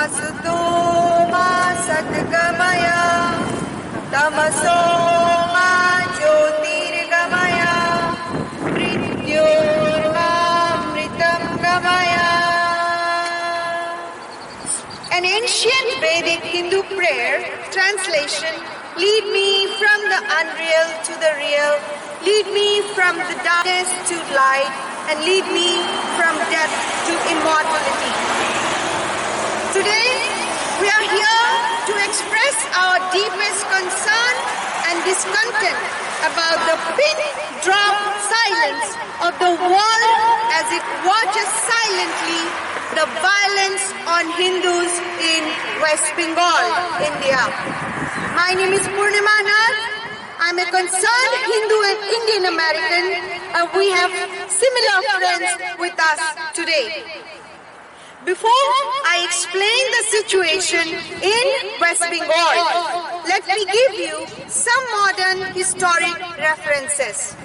Asato ma satgamaya tamaso ma jyotirgamaya mrityormamritam gamaya. An ancient Vedic Hindu prayer translation: lead me from the unreal to the real, lead me from the darkness to light, and lead me from death to immortality. Today, we are here to express our deepest concern and discontent about the pin-drop silence of the world as it watches silently the violence on Hindus in West Bengal, India. My name is Purnima Nath. I'm a concerned Hindu and Indian American, and we have similar friends with us today. Before I explain the situation in West Bengal, let me give you some modern historic references.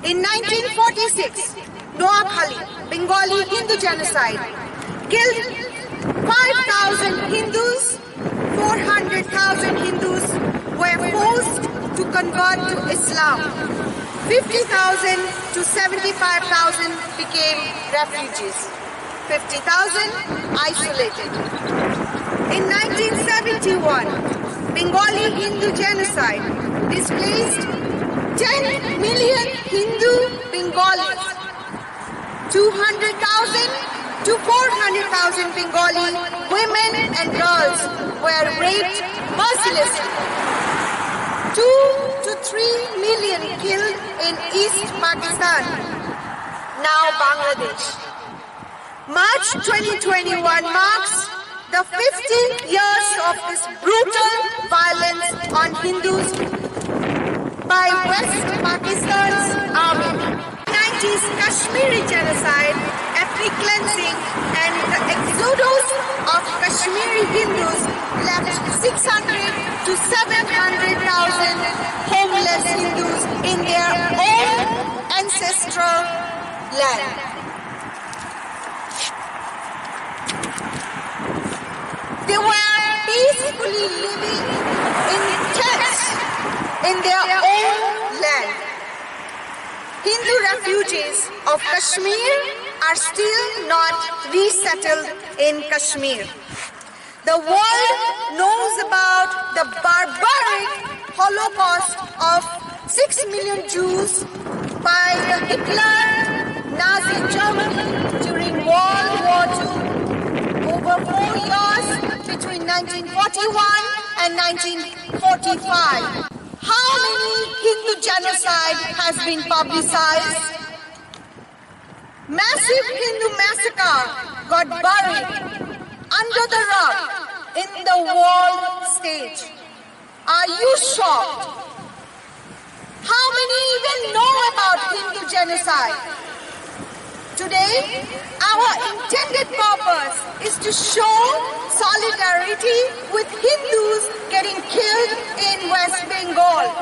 In 1946, Milwaukee, Bengali Hindu genocide, killed 5,000 Hindus, 400,000 Hindus were forced to convert to Islam. 50,000 to 75,000 became refugees. 50,000 isolated. In 1971, Bengali Hindu genocide displaced 10 million Hindu Bengalis. 200,000 to 400,000 Bengali women and girls were raped mercilessly. 2 to 3 million killed in East Pakistan, now Bangladesh. March 2021 marks the 15th years of this brutal violence on Hindus by West Pakistan's army. 90s Kashmiri genocide, ethnic cleansing, and the exodus of Kashmiri Hindus left 600 to 700,000 homeless Hindus in their own ancestral land. They were peacefully living in tents in their own land. Hindu refugees of Kashmir are still not resettled in Kashmir. The world knows about the barbaric Holocaust of 6 million Jews by the Hitler-Nazi Germany during World War II. Over 4 years between 1941 and 1945. How many Hindu genocide has been publicized? Massive Hindu massacre got buried under the rug in the world stage. Are you shocked? How many even know about Hindu genocide? Today, our intended purpose is to show solidarity with Hindus getting killed in West Bengal.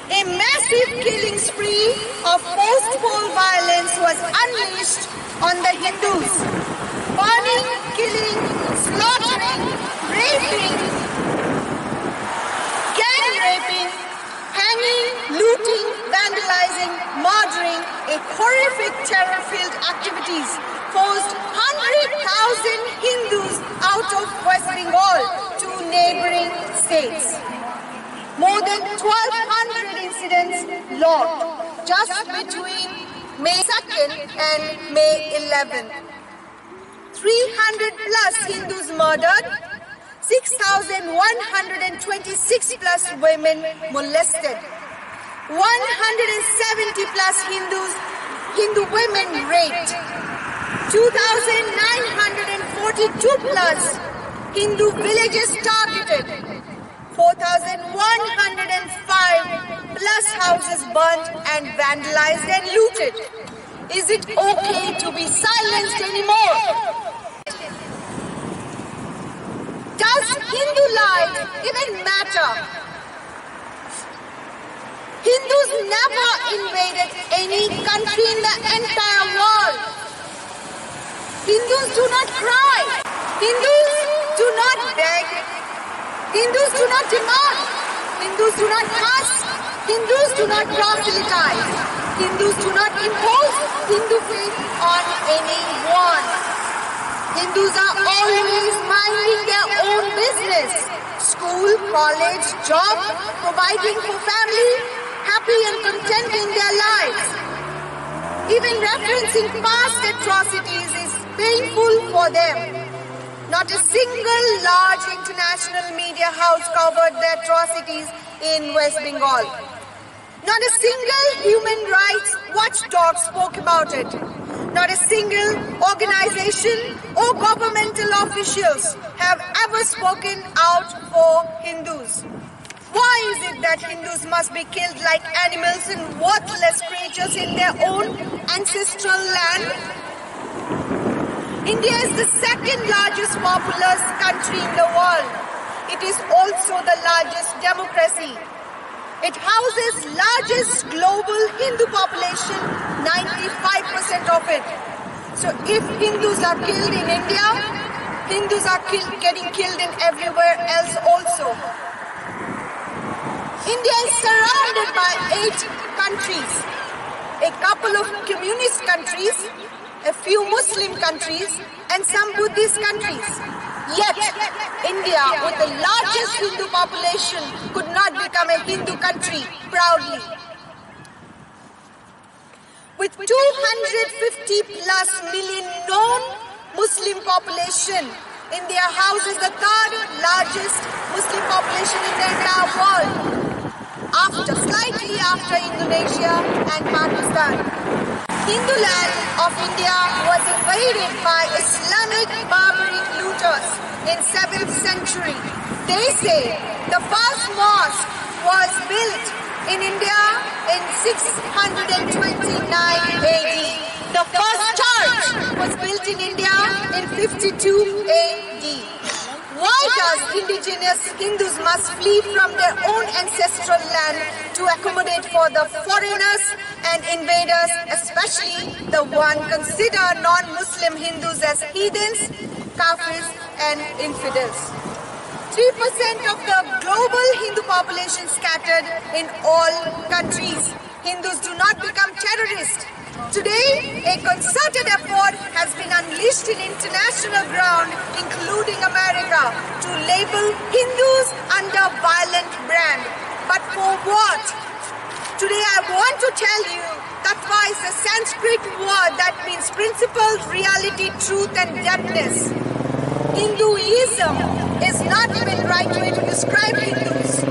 A massive killing spree of post-war violence was unleashed on the Hindus. Burning, killing, slaughtering, raping, gang raping, hanging, looting, vandalizing, murdering, a horrific terror-filled activities forced 100,000 Hindus out of West Bengal to neighboring states. More than 1,200 incidents logged just between May 2nd and May 11th. 300 plus Hindus murdered, 6,126 plus women molested, 170 plus Hindu women raped, 2,942 plus Hindu villages targeted, 4,105 plus houses burnt and vandalized and looted. Is it okay to be silenced anymore? Does Hindu life even matter? Hindus never invaded any country in the entire world. Hindus do not cry. Hindus do not beg. Hindus do not demand. Hindus do not ask. Hindus do not proselytize. Hindus do not impose Hindu faith on anyone. Hindus are always minding their own business. School, college, job, providing for family, happy and content in their lives. Even referencing past atrocities is painful for them. Not a single large international media house covered the atrocities in West Bengal. Not a single human rights watchdog spoke about it. Not a single organization or governmental officials have ever spoken out for Hindus. Why is it that Hindus must be killed like animals and worthless creatures in their own ancestral land? India is the second largest populous country in the world. It is also the largest democracy. It houses largest global Hindu population, 95% of it. So if Hindus are killed in India, Hindus are getting killed in everywhere else also. India is surrounded by 8 countries, a couple of communist countries, a few Muslim countries, and some Buddhist countries. Yet, India, with the largest Hindu population, could not become a Hindu country proudly. With 250 plus million non-Muslim population, India houses the third largest Muslim population in the entire world, slightly after Indonesia and Pakistan. Hindu land of India was invaded by Islamic barbaric looters in 7th century. They say the first mosque was built in India in 629 AD. The first church was built in India in 52 AD. Why does indigenous Hindus must flee from their own ancestral land to accommodate for the foreigners and invaders, especially the one considered non-Muslim Hindus as heathens, kafirs and infidels? 3% of the global Hindu population scattered in all countries. Hindus do not become terrorists. Today, a concerted effort has been unleashed in international ground, including America, to label Hindus under violent brand. But for what? Today I want to tell you, Tattva is a Sanskrit word that means principles, reality, truth and depthness. Hinduism is not even right way to describe Hindus.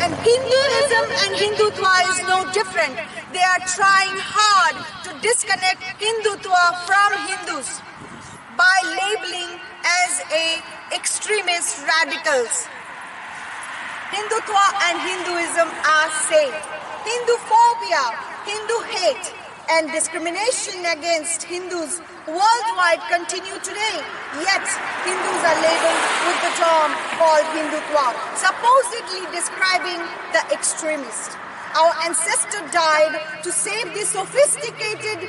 And Hinduism and Hindutva is no different. They are trying hard to disconnect Hindutva from Hindus by labeling as extremist radicals. Hindutva and Hinduism are same. Hinduphobia, Hindu hate and discrimination against Hindus worldwide continue today. Yet Hindus are labeled with the term called Hindutva, supposedly describing the extremist. Our ancestor died to save this sophisticated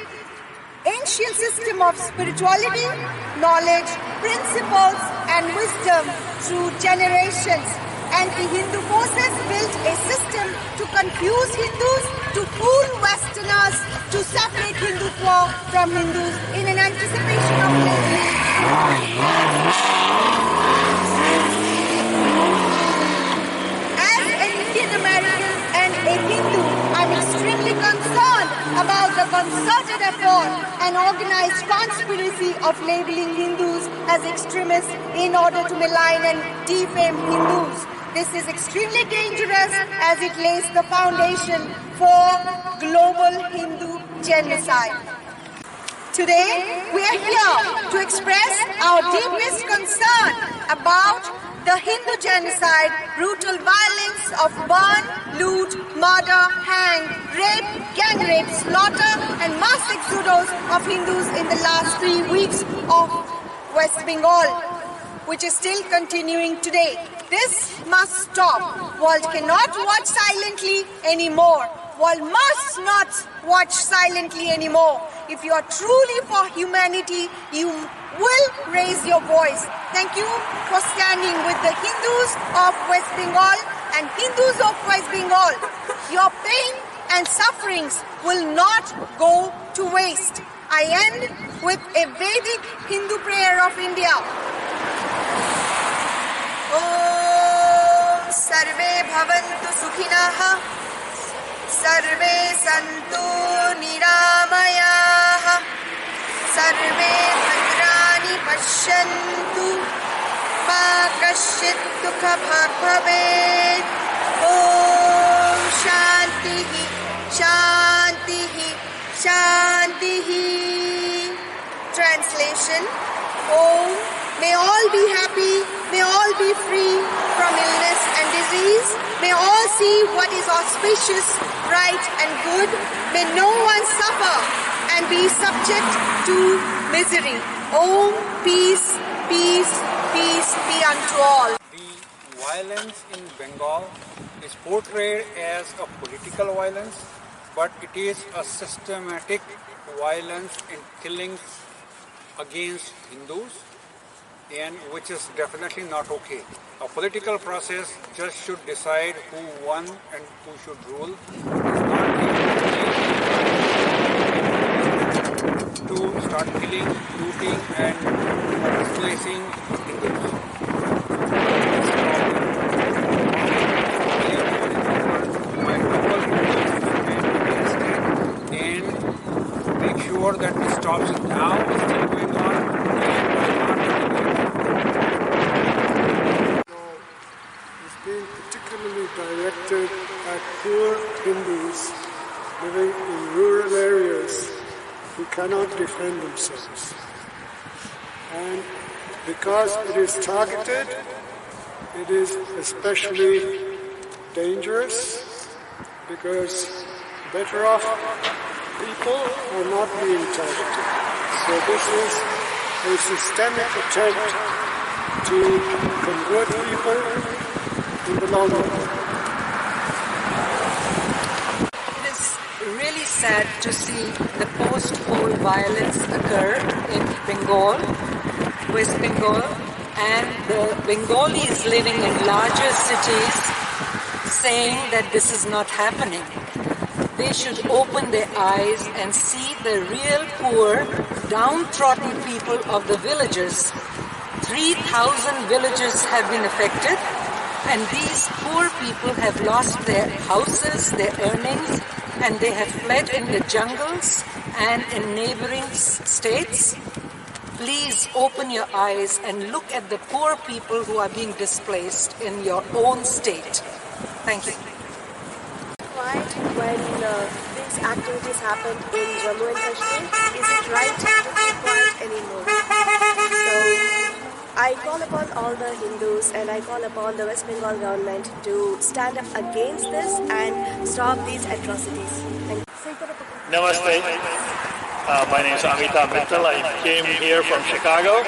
ancient system of spirituality, knowledge, principles and wisdom through generations. Anti-Hindu forces built a system to confuse Hindus, to fool Westerners, to separate Hindutva from Hindus in an anticipation of labeling. As an Indian American and a Hindu, I'm extremely concerned about the concerted effort and organized conspiracy of labeling Hindus as extremists in order to malign and defame Hindus. This is extremely dangerous as it lays the foundation for global Hindu genocide. Today, we are here to express our deepest concern about the Hindu genocide, brutal violence of burn, loot, murder, hang, rape, gang rape, slaughter and mass exodus of Hindus in the last 3 weeks of West Bengal, which is still continuing today. This must stop. World cannot watch silently anymore. World must not watch silently anymore. If you are truly for humanity, you will raise your voice. Thank you for standing with the Hindus of West Bengal and Hindus of West Bengal. Your pain and sufferings will not go to waste. I end with a Vedic Hindu prayer of India. Om Sarve Bhavantu Sukhinah Sarve Santu Niramayah Sarve Bhadrani Pashyantu Ma Kaschit Dukha Bhag Bhavet. Om Shantihi Shantihi Shantihi. Translation. Om, may all be happy, may all be free from illness and disease, may all see what is auspicious, right and good, may no one suffer and be subject to misery. Om, peace, peace, peace be unto all. The violence in Bengal is portrayed as a political violence, but it is a systematic violence in killings against Hindus, and which is definitely not okay. A political process just should decide who won and who should rule. To start killing, looting and displacing Hindus. And make sure that it stops now, it's still going on. It's being particularly directed at poor Hindus living in rural areas who cannot defend themselves. And because it is targeted, it is especially dangerous because better off people are not being targeted. So this is a systemic attempt to convert people in the long run. It is really sad to see the post-poll violence occur in Bengal, West Bengal, and the Bengalis living in larger cities saying that this is not happening. They should open their eyes and see the real poor, downtrodden people of the villages. 3,000 villages have been affected, and these poor people have lost their houses, their earnings, and they have fled in the jungles and in neighboring states. Please open your eyes and look at the poor people who are being displaced in your own state. Thank you. When these activities happen in Jammu and Kashmir, is it right to keep quiet anymore? So I call upon all the Hindus and I call upon the West Bengal government to stand up against this and stop these atrocities. Thank you. Namaste. My name is Amitabh Mittal. I came here from Chicago.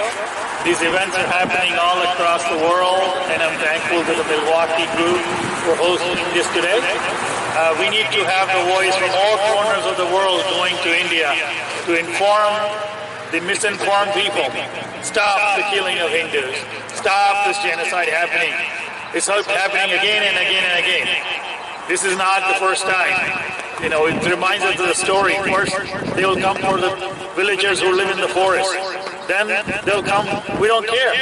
These events are happening all across the world, and I'm thankful to the Milwaukee group for hosting this today. We need to have the voice from all corners of the world going to India to inform the misinformed people. Stop the killing of Hindus. Stop this genocide happening. It's happening again and again and again. This is not the first time. You know, it reminds us of the story. First, they will come for the villagers who live in the forest. Then they'll come, we don't care.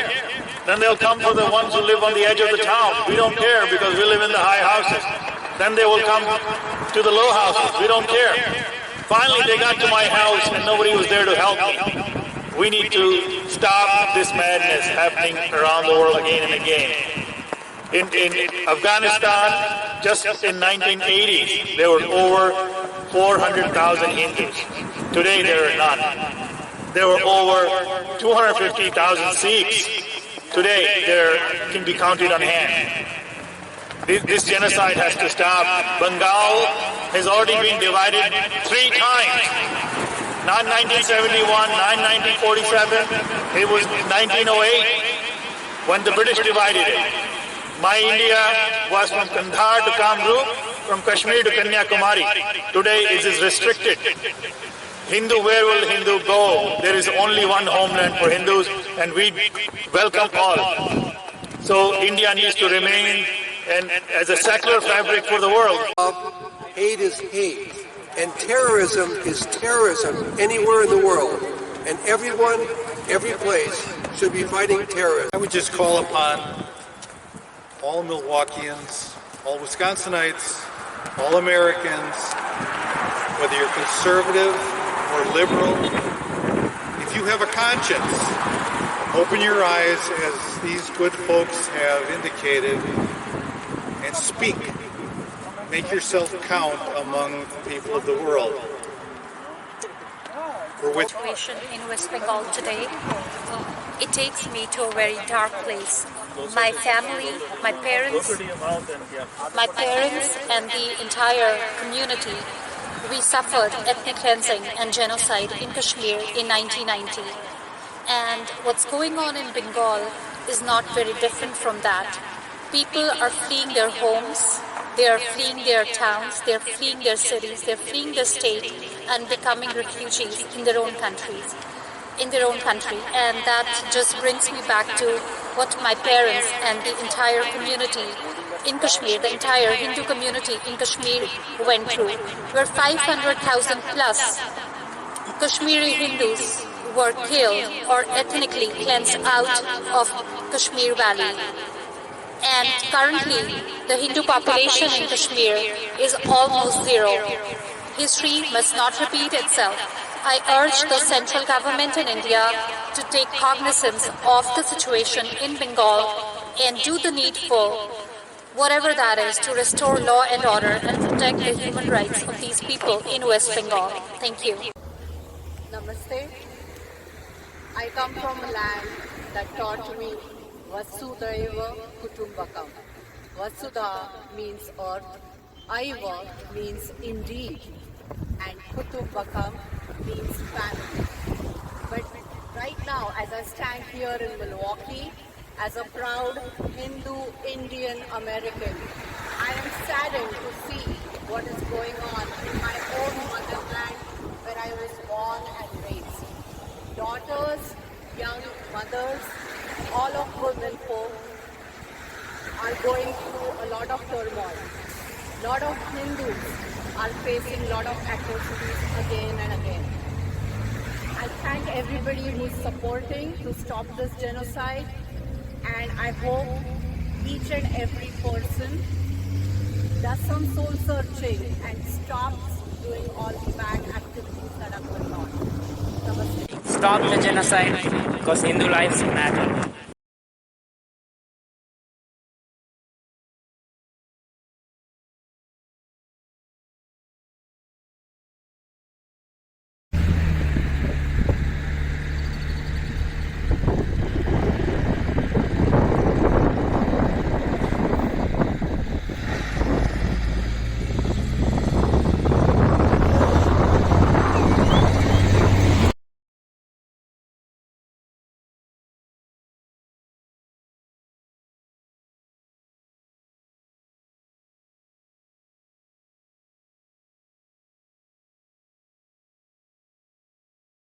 Then they'll come for the ones who live on the edge of the town. We don't care because we live in the high houses. Then they will come to the low houses. We don't care. Finally, they got to my house and nobody was there to help me. We need to stop this madness happening around the world again and again. In Afghanistan, just in 1980s, there were over 400,000 Hindus. Today, there are none. There were over 250,000 Sikhs. Today, there can be counted on hand. This genocide has to stop. Bengal has already been divided 3 times. Not 1971, not 1947. It was 1908 when the British divided it. My India was from Kandahar to Kamrup, from Kashmir to Kanyakumari. Today it is restricted. Hindu, where will Hindu go? There is only one homeland for Hindus, and we welcome all. So India needs to remain as a secular fabric for the world. Hate is hate, and terrorism is terrorism anywhere in the world. And everyone, every place, should be fighting terrorism. I would just call upon all Milwaukeeans, all Wisconsinites, all Americans, whether you're conservative or liberal, if you have a conscience, open your eyes as these good folks have indicated and speak. Make yourself count among the people of the world. We're with situation in West Bengal today. It takes me to a very dark place. My family, my parents and the entire community, we suffered ethnic cleansing and genocide in Kashmir in 1990. And what's going on in Bengal is not very different from that. People are fleeing their homes, they are fleeing their towns, they are fleeing their cities, they are fleeing their state and becoming refugees in their own countries. And that just brings me back to what my parents and the entire community in Kashmir, the entire Hindu community in Kashmir went through, where 500,000 plus Kashmiri Hindus were killed or ethnically cleansed out of Kashmir Valley. And currently, the Hindu population in Kashmir is almost zero. History must not repeat itself. I urge the central government in India to take cognizance of the situation in Bengal and do the needful, whatever that is, to restore law and order and protect the human rights of these people in West Bengal. Thank you. Namaste. I come from a land that taught me Vasudhaiva Kutumbakam. Vasudha means earth, Aiva means indeed, and Kutumbakam means family. But right now, as I stand here in Milwaukee, as a proud Hindu Indian American, I am saddened to see what is going on in my own motherland where I was born and raised. Daughters, young mothers, all of women folk are going through a lot of turmoil. A lot of Hindus are facing a lot of atrocities again and again. I thank everybody who is supporting to stop this genocide, and I hope each and every person does some soul searching and stops doing all the bad activities that are going on. Namaste. Stop the genocide because Hindu lives matter.